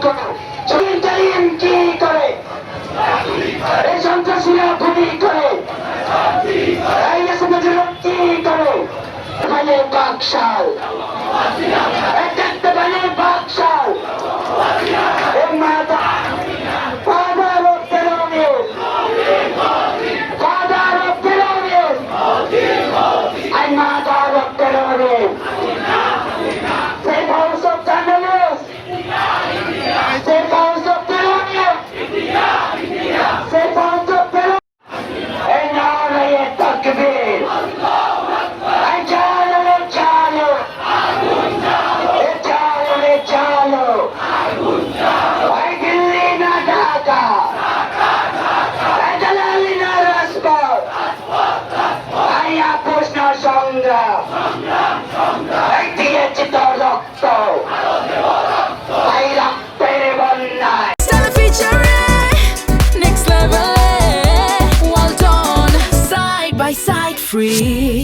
করে জালিম কি করে এই সন্ত্রাসীরা গুলি করে এই এসএমএসের কি করে ভাইয়ে বাকশাল একটা ভাইয়ে বাকশাল এই মাতা father of terrorists father of terrorists and mother of terrorists safe house of journalists safe house of terrorists safe house of terrorists and naraye takbir ay chalo chalo chalo ay Delhi na Dhaka ay Jalali na Rajpath ay Apos na সংগ্রাম ay দিয়েছি তোর রক্ত ay রক্তের বন্যায় Stella featuring next level. Well done, side by side, free.